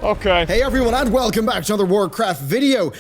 Okay. Hey everyone, and welcome back to another Warcraft video.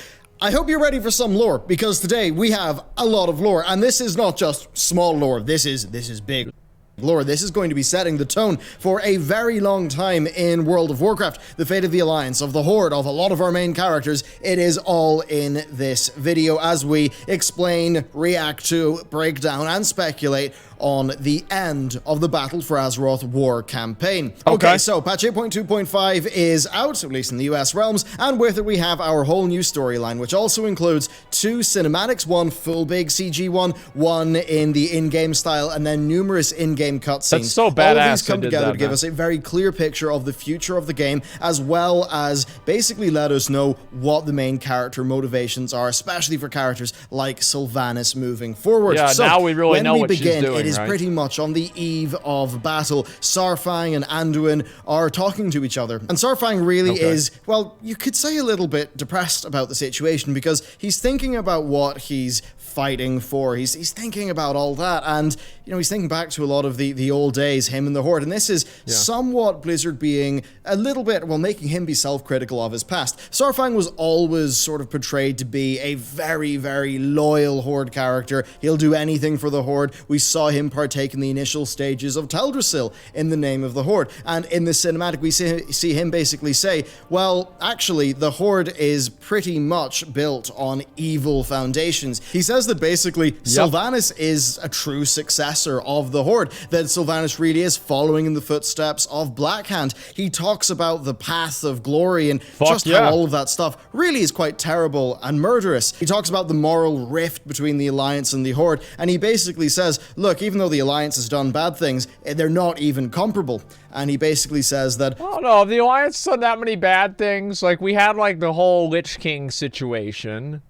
I hope you're ready for some lore, because today we have a lot of lore, and this is not just small lore, this is big lore. This is going to be setting the tone for a very long time in World of Warcraft. The fate of the Alliance, of the Horde, of a lot of our main characters, it is all in this video as we explain, react to, break down, and speculate on the end of the Battle for Azeroth War campaign. Okay, so patch 8.2.5 is out, at least in the US realms, and with it we have our whole new storyline, which also includes 2 cinematics, one full big CG one in the in-game style, and then numerous in-game cutscenes. That's so badass. All of these come together to give us a very clear picture of the future of the game, as well as basically let us know what the main character motivations are, especially for characters like Sylvanas moving forward. Yeah, so now we really know what she's doing. It is pretty much on the eve of battle. Saurfang and Anduin are talking to each other. And Saurfang really is, well, you could say a little bit depressed about the situation because he's thinking about what he's fighting for. He's thinking about all that, and you know, he's thinking back to a lot of the old days, him and the Horde, and this is somewhat Blizzard being a little bit, well, making him be self-critical of his past. Saurfang was always sort of portrayed to be a very, very loyal Horde character. He'll do anything for the Horde. We saw him partake in the initial stages of Teldrassil in the name of the Horde, and in the cinematic we see him basically say, well, actually, the Horde is pretty much built on evil foundations. He says that basically Sylvanas is a true successor of the Horde, that Sylvanas really is following in the footsteps of Blackhand. He talks about the path of glory and how all of that stuff really is quite terrible and murderous. He talks about the moral rift between the Alliance and the Horde, and he basically says, look, even though the Alliance has done bad things, they're not even comparable. And he basically says that, I don't know, if the Alliance done that many bad things, like we had like the whole Lich King situation.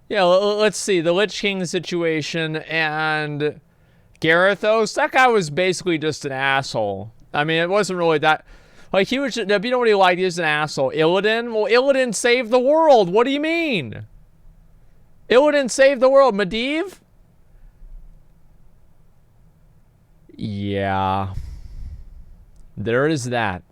Yeah, let's see, the Lich King situation and Garithos, that guy was basically just an asshole. I mean, it wasn't really that, like, he was just, if you know what he liked, he was an asshole. Illidan? Well, Illidan saved the world, what do you mean? Illidan saved the world. Medivh? Yeah. There is that.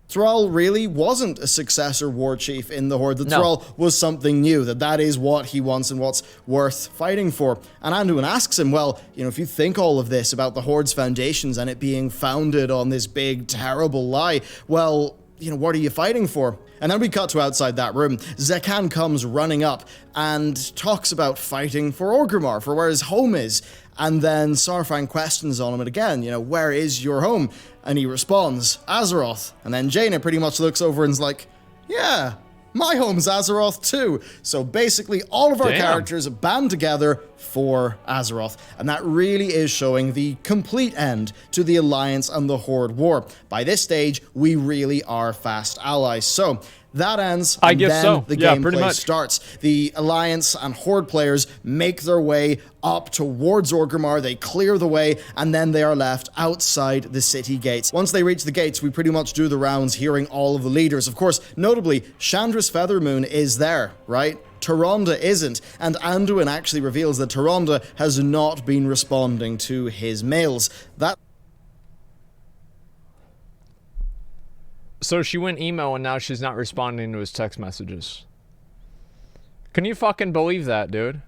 Thrall really wasn't a successor war chief in the Horde. Thrall was something new, that is what he wants and what's worth fighting for. And Anduin asks him, well, you know, if you think all of this about the Horde's foundations and it being founded on this big, terrible lie, well, you know, what are you fighting for? And then we cut to outside that room. Zekan comes running up and talks about fighting for Orgrimmar, for where his home is. And then Saurfang questions on him again, you know, where is your home? And he responds, Azeroth. And then Jaina pretty much looks over and is like, yeah, my home's Azeroth too. So basically all of our characters band together for Azeroth. And that really is showing the complete end to the Alliance and the Horde war. By this stage, we really are fast allies. So that ends, and then the gameplay starts. The Alliance and Horde players make their way up towards Orgrimmar, they clear the way, and then they are left outside the city gates. Once they reach the gates, we pretty much do the rounds, hearing all of the leaders. Of course, notably, Chandra's Feathermoon is there, right? Tyrande isn't, and Anduin actually reveals that Tyrande has not been responding to his mails. So she went emo and now she's not responding to his text messages. Can you fucking believe that, dude?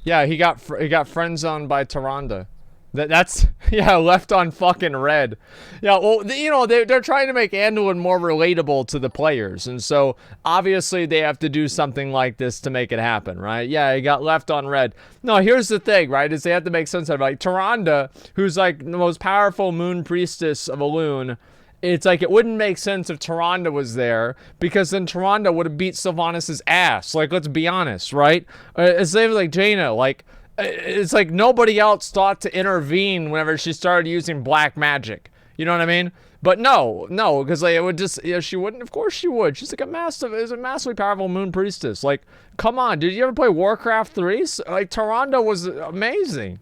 Yeah, he got friend zoned by Tyrande. That's yeah, left on fucking red. Yeah, well, you know, they're trying to make Anduin more relatable to the players, and so obviously they have to do something like this to make it happen, right? Yeah, he got left on red. No, here's the thing, right? Is they have to make sense of it. Like Tyrande, who's like the most powerful moon priestess of Elune. It's like, it wouldn't make sense if Tyrande was there, because then Tyrande would have beat Sylvanas' ass. Like, let's be honest, right? It's like Jaina, like, it's like nobody else thought to intervene whenever she started using black magic. You know what I mean? But no, because like, it would just, you know, she wouldn't, of course she would. She's like a massively powerful moon priestess. Like, come on, did you ever play Warcraft 3? Like, Tyrande was amazing.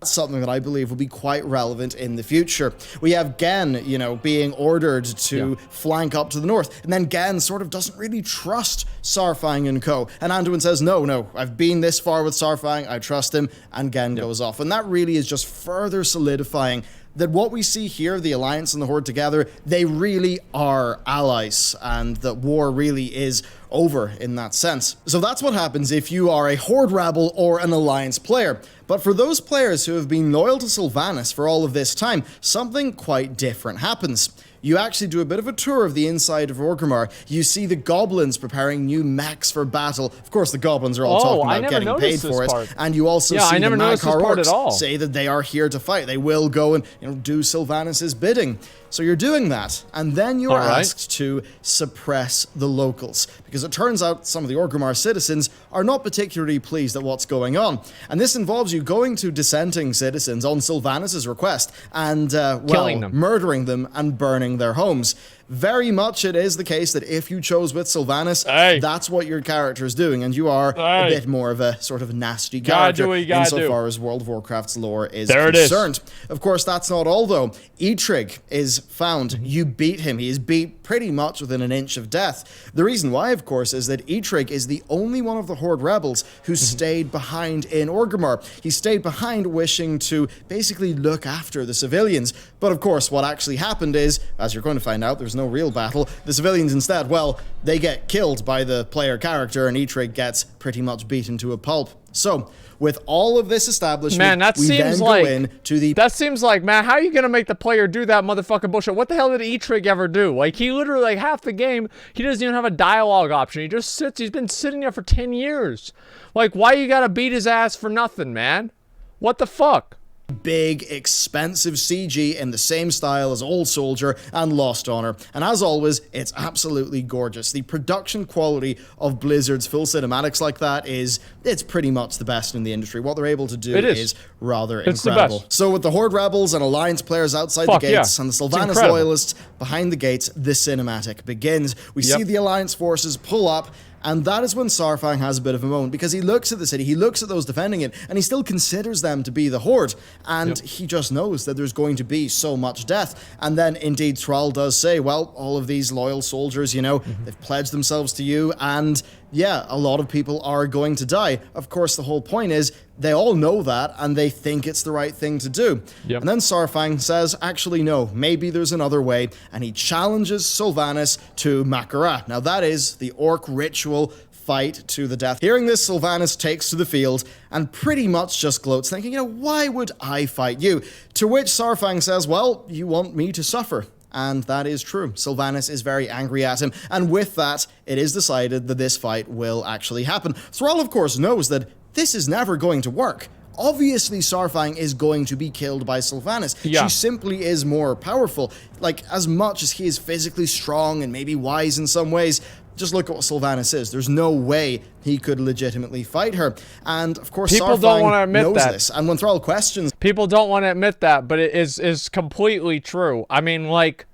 something that I believe will be quite relevant in the future. We have Gen, you know, being ordered to flank up to the north, and then Gen sort of doesn't really trust Saurfang and co. And Anduin says, no, I've been this far with Saurfang, I trust him, and Gen goes off. And that really is just further solidifying that what we see here, the Alliance and the Horde together, they really are allies, and that war really is over in that sense. So that's what happens if you are a Horde rebel or an Alliance player. But for those players who have been loyal to Sylvanas for all of this time, something quite different happens. You actually do a bit of a tour of the inside of Orgrimmar. You see the goblins preparing new mechs for battle. Of course, the goblins are all talking about getting paid for it. And you also see the Mag'har orcs say that they are here to fight. They will go and, you know, do Sylvanas' bidding. So you're doing that, and then you're asked to suppress the locals, because it turns out some of the Orgrimmar citizens are not particularly pleased at what's going on. And this involves you going to dissenting citizens on Sylvanas' request and, killing them, murdering them and burning their homes. Very much it is the case that if you chose with Sylvanas, that's what your character is doing, and you are a bit more of a sort of nasty character insofar as World of Warcraft's lore is concerned. Of course, that's not all, though. Eitrigg is found. You beat him. He is beat pretty much within an inch of death. The reason why, of course, is that Eitrigg is the only one of the Horde rebels who stayed behind in Orgrimmar. He stayed behind wishing to basically look after the civilians. But of course, what actually happened is, as you're going to find out, there's no real battle. The civilians instead, well, they get killed by the player character, and Eitrigg gets pretty much beaten to a pulp. So, with all of this establishment, that seems like, man, how are you gonna make the player do that motherfucking bullshit? What the hell did Eitrigg ever do? Like, he literally, like, half the game, he doesn't even have a dialogue option. He just sits, he's been sitting there for 10 years. Like, why you gotta beat his ass for nothing, man? What the fuck? Big, expensive CG in the same style as Old Soldier and Lost Honor. And as always, it's absolutely gorgeous. The production quality of Blizzard's full cinematics like that it's pretty much the best in the industry. What they're able to do is rather incredible. So with the Horde rebels and Alliance players outside the gates and the Sylvanas loyalists behind the gates, the cinematic begins. We see the Alliance forces pull up, and that is when Saurfang has a bit of a moment, because he looks at the city, he looks at those defending it, and he still considers them to be the Horde, and he just knows that there's going to be so much death. And then, indeed, Thrall does say, well, all of these loyal soldiers, you know, they've pledged themselves to you, and yeah, a lot of people are going to die. Of course, the whole point is, they all know that, and they think it's the right thing to do. And then Saurfang says, actually, no, maybe there's another way, and he challenges Sylvanas to Mak'gora. Now, that is the orc ritual fight to the death. Hearing this, Sylvanas takes to the field and pretty much just gloats, thinking, you know, why would I fight you? To which Saurfang says, well, you want me to suffer. And that is true. Sylvanas is very angry at him, and with that, it is decided that this fight will actually happen. Thrall, of course, knows that this is never going to work. Obviously, Saurfang is going to be killed by Sylvanas. She simply is more powerful. Like, as much as he is physically strong and maybe wise in some ways, just look at what Sylvanas is. There's no way he could legitimately fight her. And, of course, Saurfang knows this. And when Thrall questions... People don't want to admit that, but it is completely true. I mean, like...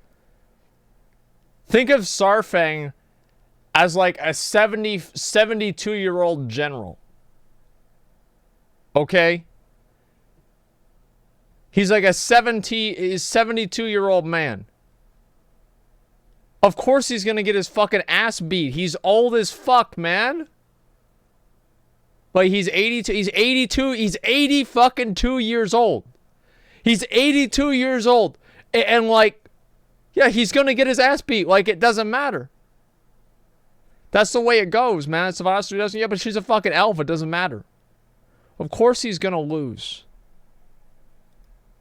Think of Saurfang as, like, a 72-year-old general. Okay? He's like a 72-year-old man. Of course he's gonna get his fucking ass beat. He's old as fuck, man. Like, he's 82, he's 82, he's 80 fucking 2 years old. He's 82 years old. And like, yeah, he's gonna get his ass beat. Like, it doesn't matter. That's the way it goes, man. Sylvanas doesn't, yeah, but she's a fucking elf. It doesn't matter. Of course he's gonna lose.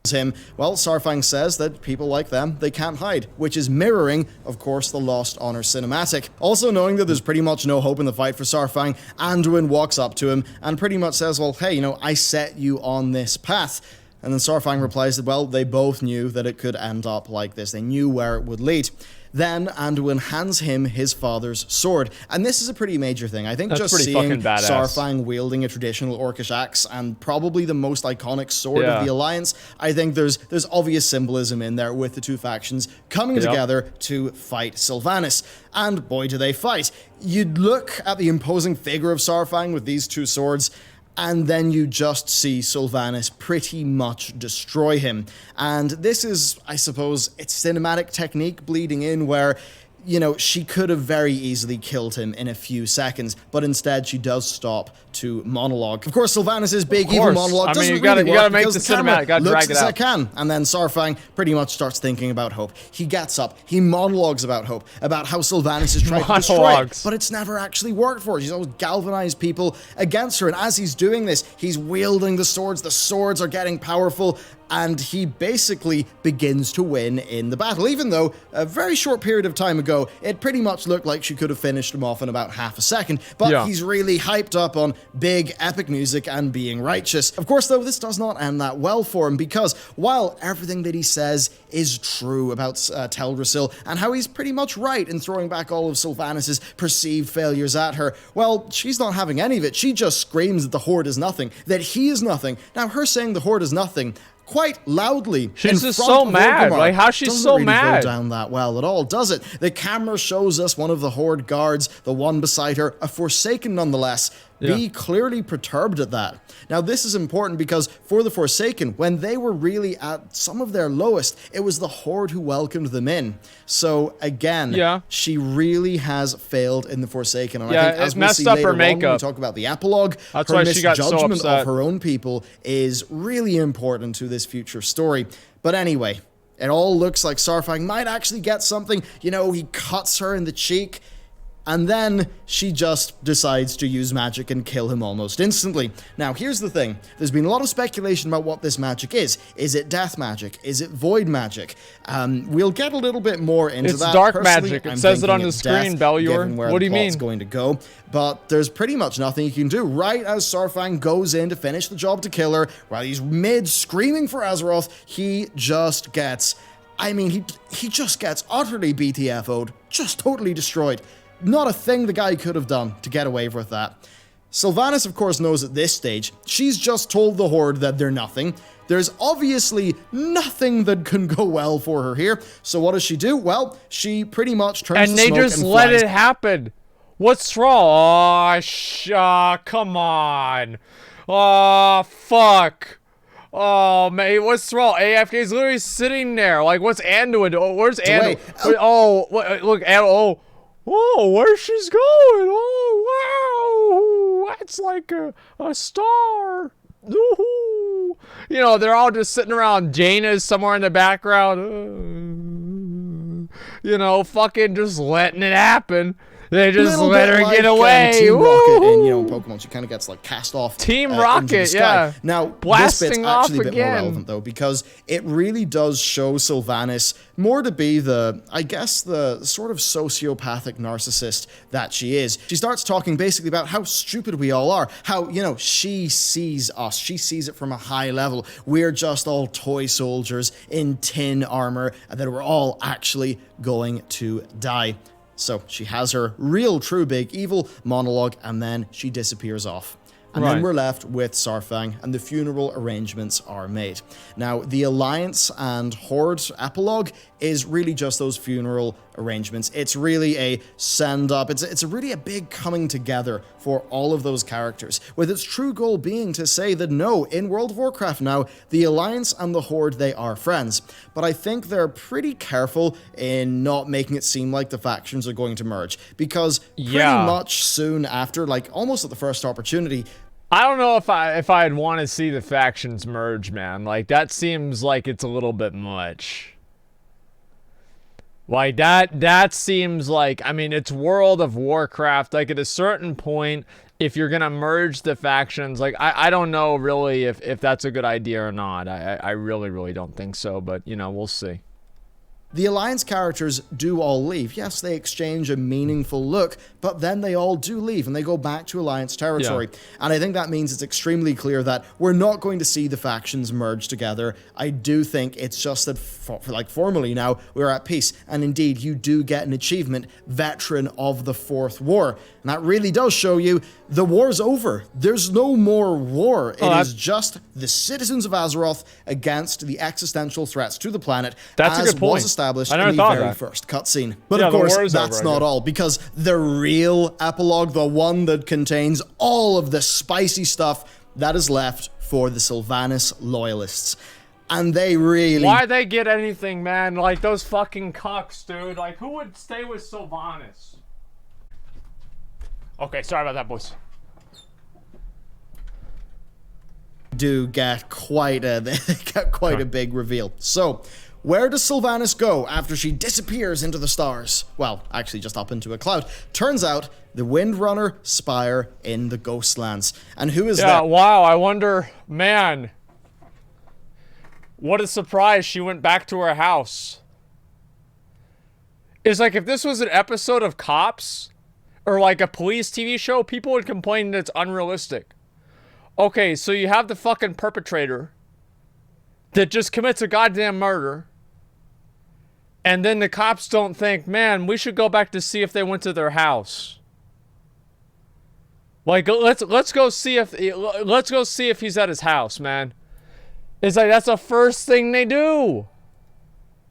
Him, well, Saurfang says that people like them, they can't hide, which is mirroring, of course, the Lost Honor cinematic. Also knowing that there's pretty much no hope in the fight for Saurfang, Anduin walks up to him and pretty much says, well, hey, you know, I set you on this path. And then Saurfang replies that, well, they both knew that it could end up like this. They knew where it would lead. Then Anduin hands him his father's sword. And this is a pretty major thing. I think just seeing Saurfang wielding a traditional orcish axe and probably the most iconic sword of the Alliance, I think there's obvious symbolism in there with the two factions coming together to fight Sylvanas. And boy, do they fight. You'd look at the imposing figure of Saurfang with these two swords, and then you just see Sylvanas pretty much destroy him. And this is, I suppose, it's cinematic technique bleeding in where, you know, she could have very easily killed him in a few seconds, but instead she does stop to monologue. Of course, Sylvanas' big evil monologue doesn't really work. You gotta make the cinematic, gotta drag it out. Can. And then Saurfang pretty much starts thinking about Hope. He gets up, he monologues about Hope, about how Sylvanas is trying to destroy it, but it's never actually worked for her. She's always galvanized people against her, and as he's doing this, he's wielding the swords are getting powerful, and he basically begins to win in the battle, even though a very short period of time ago, it pretty much looked like she could have finished him off in about half a second, but he's really hyped up on big epic music and being righteous. Of course, though, this does not end that well for him, because while everything that he says is true about Teldrassil and how he's pretty much right in throwing back all of Sylvanas' perceived failures at her, well, she's not having any of it. She just screams that the Horde is nothing, that he is nothing. Now, her saying the Horde is nothing quite loudly. She's just so mad. Like, how's she so really mad? Go down that well at all, does it? The camera shows us one of the Horde guards, the one beside her, a Forsaken nonetheless, be clearly perturbed at that. Now, this is important because for the Forsaken, when they were really at some of their lowest, it was the Horde who welcomed them in. So, again, she really has failed in the Forsaken. And I think as we'll see later on when we talk about the epilogue, that's her why she got so misjudgment upset. of her own people is really important to this future story. But anyway, it all looks like Saurfang might actually get something. You know, he cuts her in the cheek, and then she just decides to use magic and kill him almost instantly. Now, here's the thing. There's been a lot of speculation about what this magic is. Is it death magic? Is it void magic? We'll get a little bit more into that. It's dark Personally, magic. It I'm says it on thinking the it's screen, death, Bellular. given where What do the you plot's mean? going to go. But there's pretty much nothing you can do. Right as Saurfang goes in to finish the job to kill her, while he's mid-screaming for Azeroth, he just gets... I mean, he just gets utterly BTFO'd, just totally destroyed. Not a thing the guy could have done to get away with that. Sylvanas, of course, knows at this stage. She's just told the Horde that they're nothing. There's obviously nothing that can go well for her here. So what does she do? Well, she pretty much turns to smoke and flies. And they just let it happen. What's wrong? Oh, come on. Oh, fuck. Oh, man, what's wrong? AFK's literally sitting there. Like, what's Ann doing? Oh, where's Ann? Oh, look, Ann, oh, where she's going? Oh, wow. That's like a star. Ooh. You know, they're all just sitting around. Jaina's somewhere in the background. You know, fucking just letting it happen. They just let her get away. Team Rocket in, you know, in Pokemon, she kind of gets like cast off. Team Rocket, yeah. Now, blasting this bit's off actually a bit again. more relevant though, because it really does show Sylvanas more to be the, I guess, the sort of sociopathic narcissist that she is. She starts talking basically about how stupid we all are, how, you know, she sees us, she sees it from a high level. We're just all toy soldiers in tin armor, and that we're all actually going to die. So she has her real, true, big, evil monologue, and then she disappears off. And then we're left with Saurfang, and the funeral arrangements are made. Now, the Alliance and Horde epilogue is really just those funeral arrangements. It's really a send-up. It's really a big coming together for all of those characters, with its true goal being to say that no, in World of Warcraft now, the Alliance and the Horde, they are friends. But I think they're pretty careful in not making it seem like the factions are going to merge, because pretty much soon after, like almost at the first opportunity, I don't know if I'd want to see the factions merge, man. Like, that seems like it's a little bit much. Like, that seems like, I mean, it's World of Warcraft. Like, at a certain point, if you're gonna merge the factions, like, I don't know really if that's a good idea or not. I really don't think so, but, you know, we'll see. The Alliance characters do all leave. Yes, they exchange a meaningful look, but then they all do leave and they go back to Alliance territory. Yeah. And I think that means it's extremely clear that we're not going to see the factions merge together. I do think it's just that, formally now, we're at peace. And indeed, you do get an achievement, Veteran of the Fourth War. And that really does show you the war's over. There's no more war. It is just the citizens of Azeroth against the existential threats to the planet. That's a good point. Was established in the very first cutscene. But of course, that's not all, because the real epilogue, the one that contains all of the spicy stuff, that is left for the Sylvanas loyalists. And they really... Why they get anything, man? Like, those fucking cucks, dude. Like, who would stay with Sylvanas? Okay, sorry about that, boys. Do get quite a big reveal. So, where does Sylvanas go after she disappears into the stars? Well, actually just up into a cloud. Turns out, the Windrunner Spire in the Ghostlands. And who is that? Yeah, wow, I wonder, man. What a surprise she went back to her house. It's like if this was an episode of Cops, or like a police TV show, people would complain that it's unrealistic. Okay, so you have the fucking perpetrator that just commits a goddamn murder, and then the cops don't think, man, we should go back to see if they went to their house. Like, let's go see if he's at his house, man. It's like that's the first thing they do.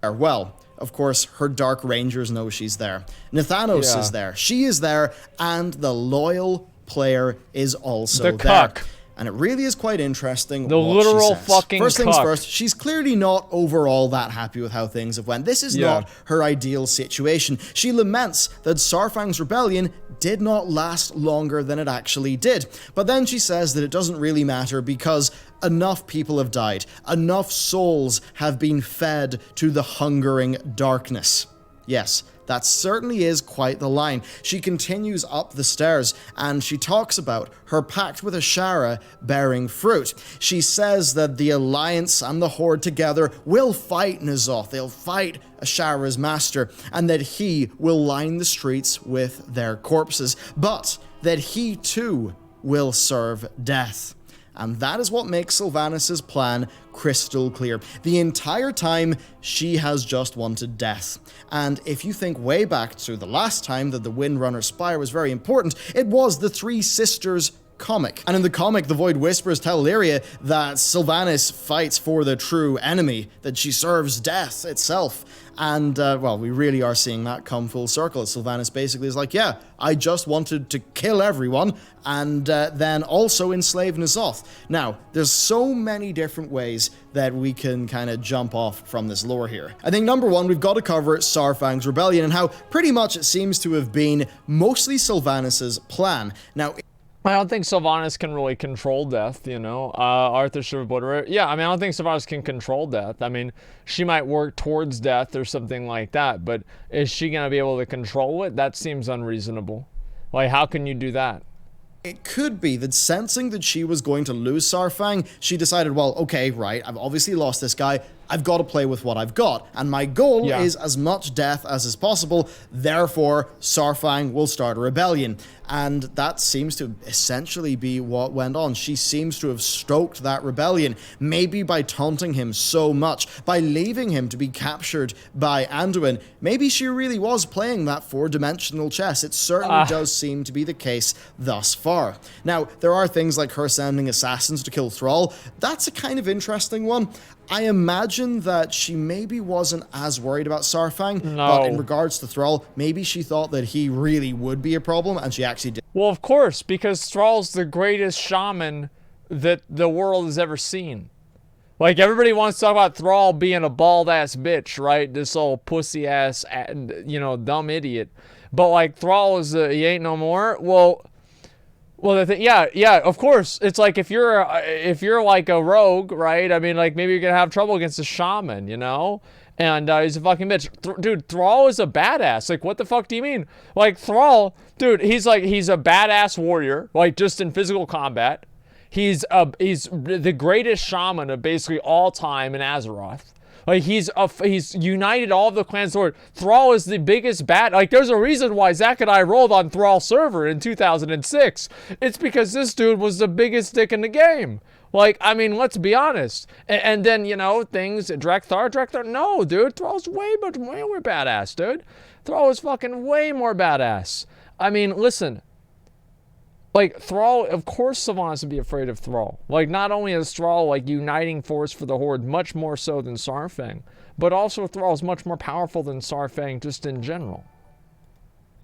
Well, of course, her Dark Rangers know she's there. Nathanos is there. She is there, and the loyal player is also there. Cuck. And it really is quite interesting. The literal fucking First things cuck. first, she's clearly not overall that happy with how things have went. This is not her ideal situation. She laments that Saurfang's rebellion did not last longer than it actually did. But then she says that it doesn't really matter because enough people have died. Enough souls have been fed to the hungering darkness. Yes, that certainly is quite the line. She continues up the stairs, and she talks about her pact with Ashara bearing fruit. She says that the Alliance and the Horde together will fight N'Zoth. They'll fight Ashara's master, and that he will line the streets with their corpses, but that he too will serve death. And that is what makes Sylvanas' plan crystal clear. The entire time, she has just wanted death. And if you think way back to the last time that the Windrunner Spire was very important, it was the Three Sisters comic. And in the comic, the Void Whispers tell Lyria that Sylvanas fights for the true enemy, that she serves death itself. And, well, we really are seeing that come full circle. Sylvanas basically is like, yeah, I just wanted to kill everyone and then also enslave N'Zoth. Now, there's so many different ways that we can kind of jump off from this lore here. I think number one, we've got to cover Saurfang's rebellion and how pretty much it seems to have been mostly Sylvanas' plan. Now, I don't think Sylvanas can really control death, you know. Arthur should have put her. Yeah, I mean, I don't think Sylvanas can control death. I mean, she might work towards death or something like that, but is she going to be able to control it? That seems unreasonable. Like, how can you do that? It could be that sensing that she was going to lose Saurfang, she decided, well, okay, right, I've obviously lost this guy. I've got to play with what I've got. And my goal is as much death as is possible. Therefore, Saurfang will start a rebellion. And that seems to essentially be what went on. She seems to have stoked that rebellion, maybe by taunting him so much, by leaving him to be captured by Anduin. Maybe she really was playing that four-dimensional chess. It certainly does seem to be the case thus far. Now, there are things like her sending assassins to kill Thrall. That's a kind of interesting one. I imagine that she maybe wasn't as worried about Saurfang, but in regards to Thrall, maybe she thought that he really would be a problem, and she actually did. Well, of course, because Thrall's the greatest shaman that the world has ever seen. Like, everybody wants to talk about Thrall being a bald-ass bitch, right? This old pussy-ass, you know, dumb idiot. But, like, Thrall is he ain't no more? Well, the thing, yeah, of course. It's like if you're like a rogue, right? I mean, like maybe you're gonna have trouble against a shaman, you know? And he's a fucking bitch. Dude, Thrall is a badass. Like, what the fuck do you mean? Like, Thrall, dude, he's a badass warrior, like just in physical combat. He's the greatest shaman of basically all time in Azeroth. Like, he's united all of the clans Lord. Thrall is the biggest like, there's a reason why Zach and I rolled on Thrall server in 2006. It's because this dude was the biggest dick in the game. Like, I mean, let's be honest. And then, you know, things, Drekthar, no, dude, Thrall's way more badass, dude. Thrall is fucking way more badass. I mean, listen. Like, Thrall, of course Sylvanas would be afraid of Thrall. Like, not only is Thrall, like, uniting force for the Horde, much more so than Saurfang, but also Thrall is much more powerful than Saurfang just in general.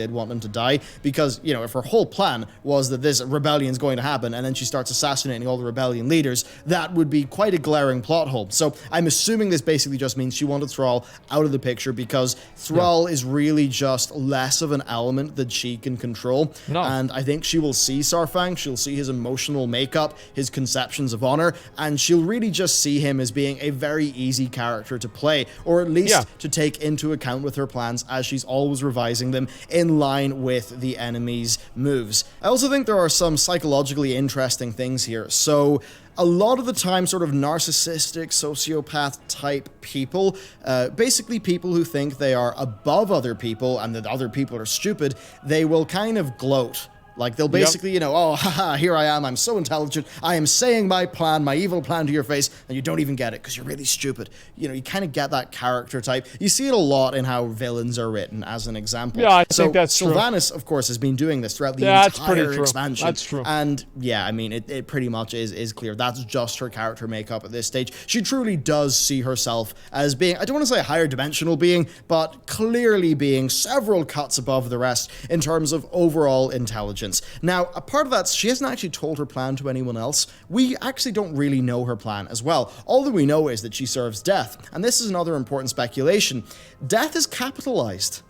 did want him to die, because, you know, if her whole plan was that this rebellion is going to happen and then she starts assassinating all the rebellion leaders, that would be quite a glaring plot hole. So I'm assuming this basically just means she wanted Thrall out of the picture, because Thrall is really just less of an element that she can control. And I think she will see Saurfang, she'll see his emotional makeup, his conceptions of honor, and she'll really just see him as being a very easy character to play, or at least to take into account with her plans, as she's always revising them in line with the enemy's moves. I also think there are some psychologically interesting things here. So a lot of the time, sort of narcissistic, sociopath type people, basically people who think they are above other people and that other people are stupid, they will kind of gloat. Like, they'll basically, you know, oh, haha, here I am, I'm so intelligent, I am saying my plan, my evil plan to your face, and you don't even get it because you're really stupid. You know, you kind of get that character type. You see it a lot in how villains are written, as an example. Yeah, I think that's true. Sylvanas, of course, has been doing this throughout the entire expansion. That's true. And, yeah, I mean, it pretty much is clear. That's just her character makeup at this stage. She truly does see herself as being, I don't want to say a higher dimensional being, but clearly being several cuts above the rest in terms of overall intelligence. Now, a part of that, she hasn't actually told her plan to anyone else. We actually don't really know her plan as well. All that we know is that she serves death. And this is another important speculation. Death is capitalized.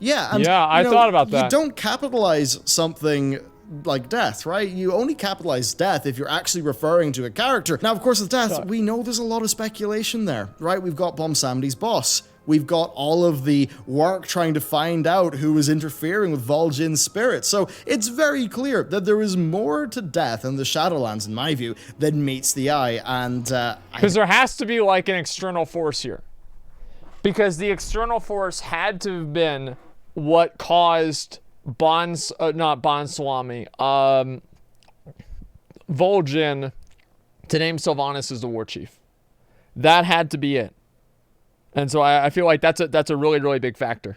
Yeah, and I thought about that. You don't capitalize something like death, right? You only capitalize death if you're actually referring to a character. Now, of course, with death, we know there's a lot of speculation there, right? We've got Bomb Samdi's boss. We've got all of the work trying to find out who was interfering with Vol'jin's spirit. So it's very clear that there is more to death in the Shadowlands, in my view, than meets the eye. And because there has to be like an external force here. Because the external force had to have been what caused Vol'jin to name Sylvanas as the war chief. That had to be it. And so I feel like that's a really, really big factor.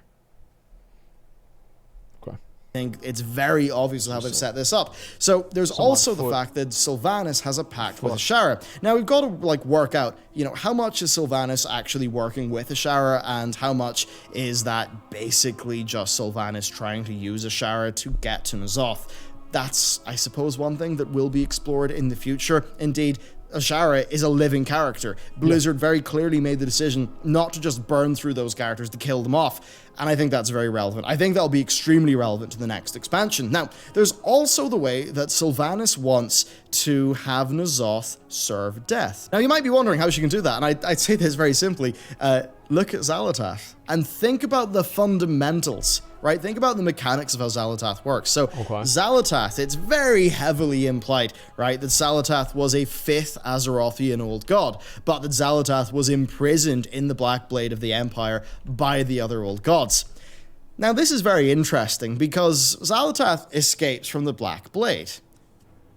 Okay. I think it's very obvious how they've set this up. So there's also the fact that Sylvanas has a pact with Ashara. Now we've got to like work out, you know, how much is Sylvanas actually working with Ashara, and how much is that basically just Sylvanas trying to use Ashara to get to N'Zoth. That's, I suppose, one thing that will be explored in the future. Indeed, Ashara is a living character. Blizzard very clearly made the decision not to just burn through those characters, to kill them off. And I think that's very relevant. I think that'll be extremely relevant to the next expansion. Now, there's also the way that Sylvanas wants to have N'Zoth serve death. Now, you might be wondering how she can do that, and I'd say this very simply. Look at Xal'atath and think about the fundamentals, right? Think about the mechanics of how Xal'atath works. So, Xal'atath, it's very heavily implied, right, that Xal'atath was a 5th Azerothian old god, but that Xal'atath was imprisoned in the Black Blade of the Empire by the other old gods. Now, this is very interesting because Xal'atath escapes from the Black Blade.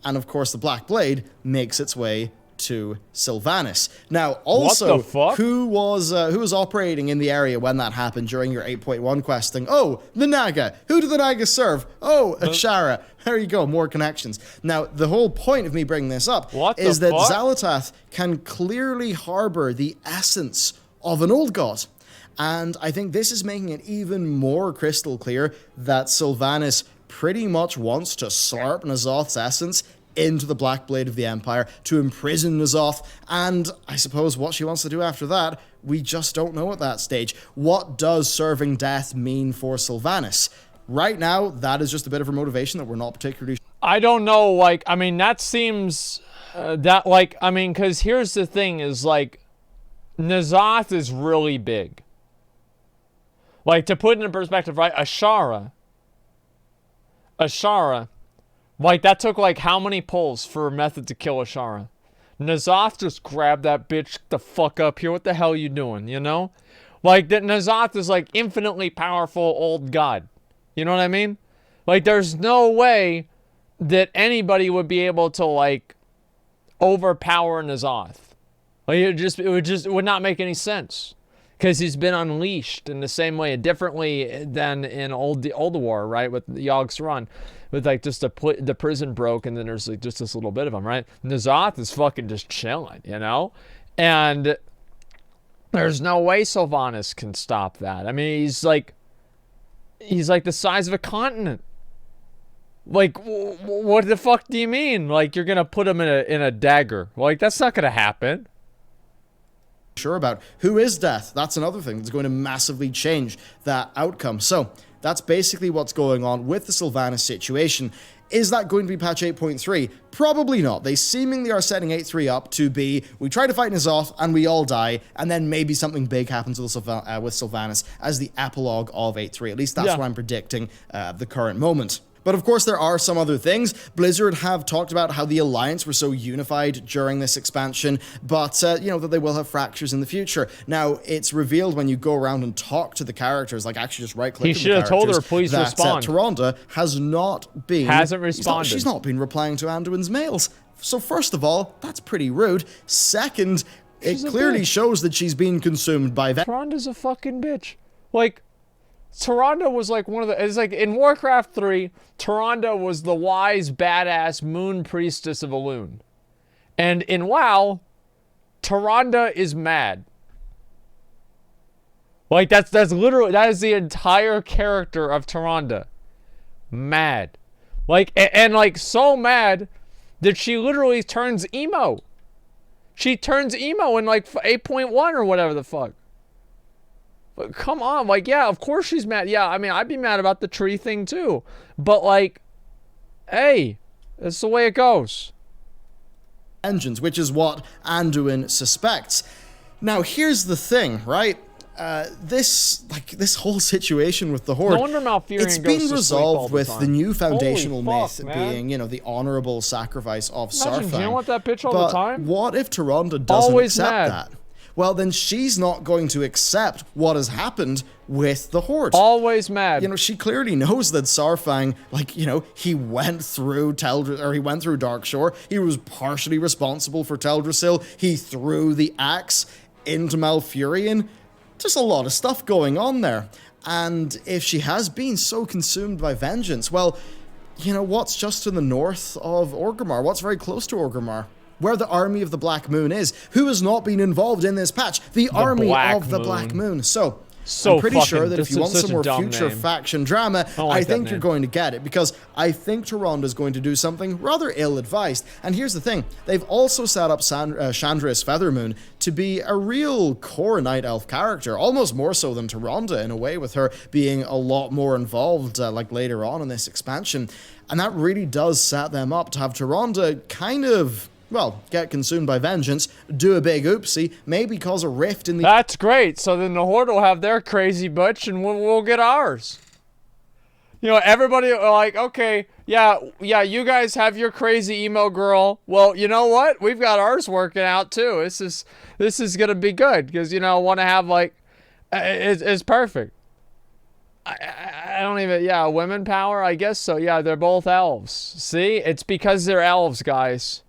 And of course, the Black Blade makes its way to Sylvanas. Now, also, who was operating in the area when that happened during your 8.1 questing? Oh, the Naga. Who do the Naga serve? Oh, Ashara. There you go, more connections. Now, the whole point of me bringing this up is that Xal'atath can clearly harbor the essence of an old god. And I think this is making it even more crystal clear that Sylvanas pretty much wants to slurp N'Zoth's essence into the Black Blade of the Empire, to imprison N'Zoth, and I suppose what she wants to do after that, we just don't know at that stage. What does serving death mean for Sylvanas? Right now, that is just a bit of her motivation that we're not particularly... I don't know, like, I mean, that seems... because here's the thing, is, like, N'Zoth is really big. Like, to put it in perspective, right, Ashara, like, that took, like, how many pulls for a method to kill Ashara? N'Zoth just grabbed that bitch the fuck up here. What the hell you doing, you know? Like, that N'Zoth is, like, infinitely powerful old god. You know what I mean? Like, there's no way that anybody would be able to, like, overpower N'Zoth. Like, it would not make any sense. Because he's been unleashed in the same way, differently than in Old War, right? With Yogg-Saron. With, like, just the prison broke, and then there's, like, just this little bit of him, right? N'Zoth is fucking just chilling, you know? And there's no way Sylvanas can stop that. I mean, he's, like... He's like the size of a continent. Like, what the fuck do you mean? Like, you're gonna put him in a dagger? Like, that's not gonna happen. Sure about who is Death. That's another thing that's going to massively change that outcome. So that's basically what's going on with the Sylvanas situation. Is that going to be patch 8.3? Probably not. They seemingly are setting 8.3 up to be, we try to fight Azeroth and we all die, and then maybe something big happens with Sylvanas as the epilogue of 8.3. At least that's what I'm predicting at the current moment. But of course, there are some other things. Blizzard have talked about how the Alliance were so unified during this expansion, but, you know, that they will have fractures in the future. Now, it's revealed when you go around and talk to the characters, like actually just right-click He should have told her, please respond. Tyrande has not been... Hasn't responded. She's not been replying to Anduin's mails. So first of all, that's pretty rude. Second, it clearly shows that she's been consumed by... Tyrande's a fucking bitch. Like... Tyrande was like one of the... It's like in Warcraft 3, Tyrande was the wise, badass moon priestess of Elune. And in WoW, Tyrande is mad. Like, that's literally... That is the entire character of Tyrande. Mad. Like, and like, so mad that she literally turns emo. She turns emo in like 8.1 or whatever the fuck. But come on, like, yeah, of course she's mad. Yeah, I mean, I'd be mad about the tree thing too. But like, hey, that's the way it goes. Engines, which is what Anduin suspects. Now, here's the thing, right? This whole situation with the Horde, no wonder Malfurion it's goes been to resolved with the new foundational myth man. being, you know, the honorable sacrifice of Imagine, Saurfang. do you know what that bitch all but the time? What if Tyrande doesn't Always accept mad. that? Well, then she's not going to accept what has happened with the Horde. Always mad. You know, she clearly knows that Saurfang, like, you know, he went through Darkshore. He was partially responsible for Teldrassil. He threw the axe into Malfurion. Just a lot of stuff going on there. And if she has been so consumed by vengeance, well, you know, what's just to the north of Orgrimmar? What's very close to Orgrimmar? Where the Army of the Black Moon is. Who has not been involved in this patch? The Army of the Black Moon. So I'm pretty sure that if you want some more future faction drama, I think you're going to get it, because I think Tyrande is going to do something rather ill-advised. And here's the thing. They've also set up Chandra's Feathermoon to be a real core Night Elf character, almost more so than Tyrande in a way, with her being a lot more involved like later on in this expansion. And that really does set them up to have Tyrande kind of... well, get consumed by vengeance, do a big oopsie, maybe cause a rift in the... That's great. So then the Horde will have their crazy butch and we'll get ours. You know, everybody like, okay, yeah, you guys have your crazy emo girl. Well, you know what? We've got ours working out too. This is going to be good because, you know, want to have like, it's perfect. I don't even, yeah, women power, I guess so. Yeah, they're both elves. See? It's because they're elves, guys.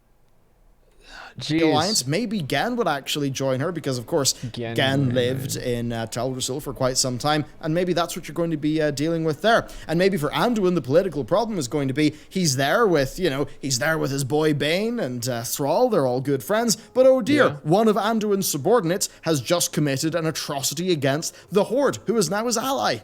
Jeez. The Alliance, maybe Gen would actually join her, because of course Gen lived in Teldrassil for quite some time, and maybe that's what you're going to be dealing with there. And maybe for Anduin, the political problem is going to be he's there with, you know, he's there with his boy Bane and Thrall. They're all good friends, but oh dear, one of Anduin's subordinates has just committed an atrocity against the Horde, who is now his ally.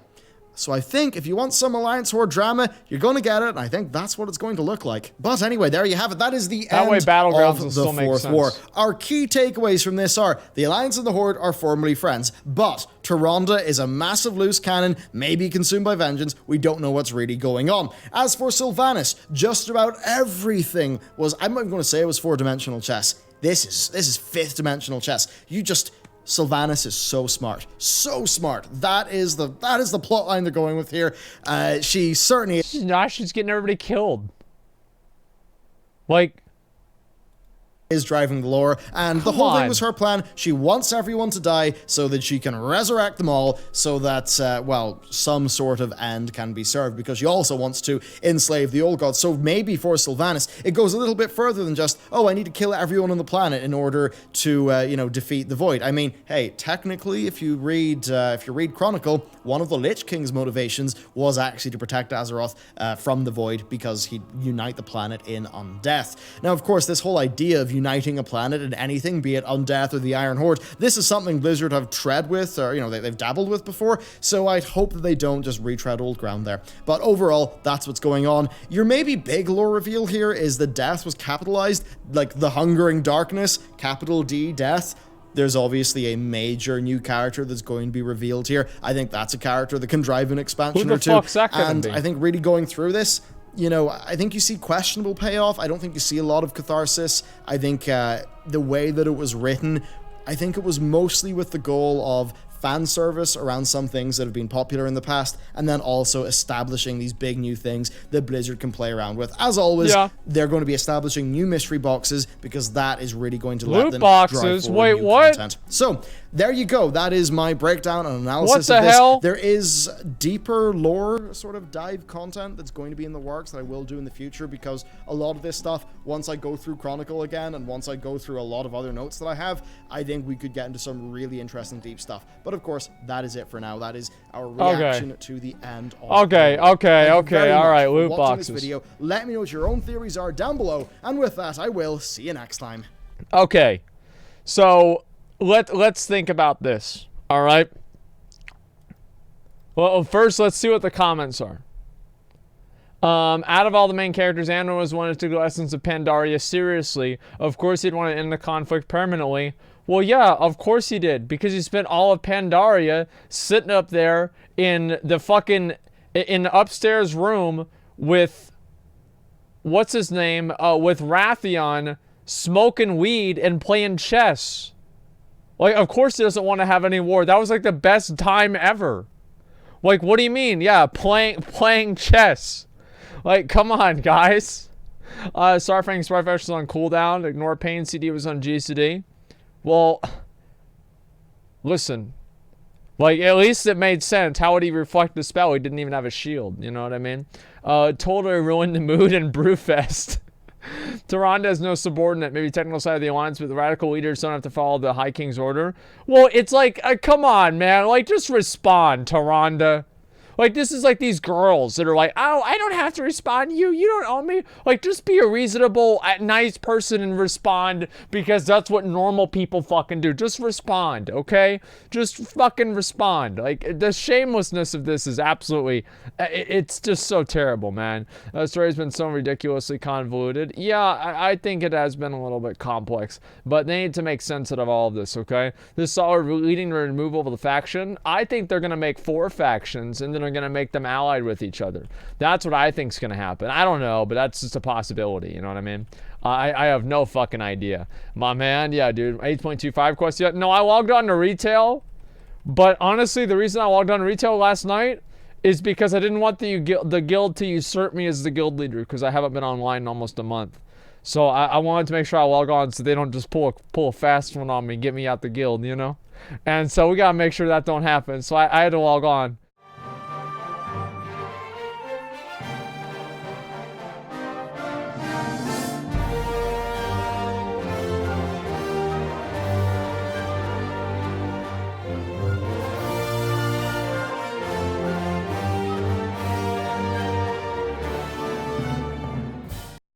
So I think if you want some Alliance Horde drama, you're going to get it, and I think that's what it's going to look like. But anyway, there you have it. That is the end of the Fourth War. Our key takeaways from this are, the Alliance and the Horde are formerly friends, but Tyrande is a massive loose cannon, maybe consumed by vengeance. We don't know what's really going on. As for Sylvanas, just about everything was, I'm not even going to say it was 4-dimensional chess. This is 5th-dimensional chess. Sylvanas is so smart. So smart. That is the plot line they're going with here. She certainly... She's getting everybody killed. Like... is driving the lore, and the whole thing was her plan. She wants everyone to die so that she can resurrect them all, so that, well, some sort of end can be served, because she also wants to enslave the old gods. So maybe for Sylvanas, it goes a little bit further than just, oh, I need to kill everyone on the planet in order to, you know, defeat the Void. I mean, hey, technically, if you read Chronicle, one of the Lich King's motivations was actually to protect Azeroth from the Void, because he'd unite the planet in undeath. Now, of course, this whole idea of uniting a planet in anything, be it Undeath or the Iron Horde. This is something Blizzard have tread with, or, you know, they've dabbled with before, so I'd hope that they don't just retread old ground there. But overall, that's what's going on. Your maybe big lore reveal here is that death was capitalized, like the hungering darkness, capital D, death. There's obviously a major new character that's going to be revealed here. I think that's a character that can drive an expansion or two. And I think really going through this, you know, I think you see questionable payoff. I don't think you see a lot of catharsis. I think the way that it was written, I think it was mostly with the goal of fan service around some things that have been popular in the past, and then also establishing these big new things that Blizzard can play around with. As always, they're going to be establishing new mystery boxes because that is really going to let them drive forward new content. So there you go. That is my breakdown and analysis of this. Hell? There is deeper lore sort of dive content that's going to be in the works that I will do in the future, because a lot of this stuff, once I go through Chronicle again and once I go through a lot of other notes that I have, I think we could get into some really interesting deep stuff. But of course, that is it for now. That is our reaction to the end of Okay, all right, loot boxes. This video. Let me know what your own theories are down below, and with that, I will see you next time. Okay, so let's think about this. All right. Well, first, let's see what the comments are. Out of all the main characters, Andor wanted to go Essence of Pandaria seriously. Of course, he'd want to end the conflict permanently. Well, yeah, of course he did, because he spent all of Pandaria sitting up there in the fucking, in the upstairs room with, what's his name, with Wrathion, smoking weed and playing chess. Like, of course he doesn't want to have any war. That was like the best time ever. Like, what do you mean? Yeah, playing chess. Like, come on, guys. Saurfang Sparfetch was on cooldown. Ignore Pain CD was on GCD. Well, listen, like, at least it made sense. How would he reflect the spell? He didn't even have a shield, you know what I mean? Totally ruined the mood in Brewfest. Tyrande has no subordinate, maybe technical side of the alliance, but the radical leaders don't have to follow the High King's order. Well, it's like, come on, man, like, just respond, Tyrande. Like, this is like these girls that are like, oh, I don't have to respond to you. You don't own me. Like, just be a reasonable, nice person and respond, because that's what normal people fucking do. Just respond, okay? Just fucking respond. Like, the shamelessness of this is absolutely, it's just so terrible, man. The story's been so ridiculously convoluted. Yeah, I think it has been a little bit complex, but they need to make sense out of all of this, okay? This saw leading to the removal of the faction. I think they're going to make 4 factions, and then are going to make them allied with each other. That's what I think is going to happen. I don't know, but that's just a possibility, you know what I mean? I have no fucking idea. My man, yeah, dude, 8.25 quest yet? No, I logged on to retail, but honestly, the reason I logged on to retail last night is because I didn't want the guild to usurp me as the guild leader, because I haven't been online in almost a month. So I wanted to make sure I log on so they don't just pull a fast one on me and get me out the guild, you know? And so we gotta make sure that don't happen. So I had to log on.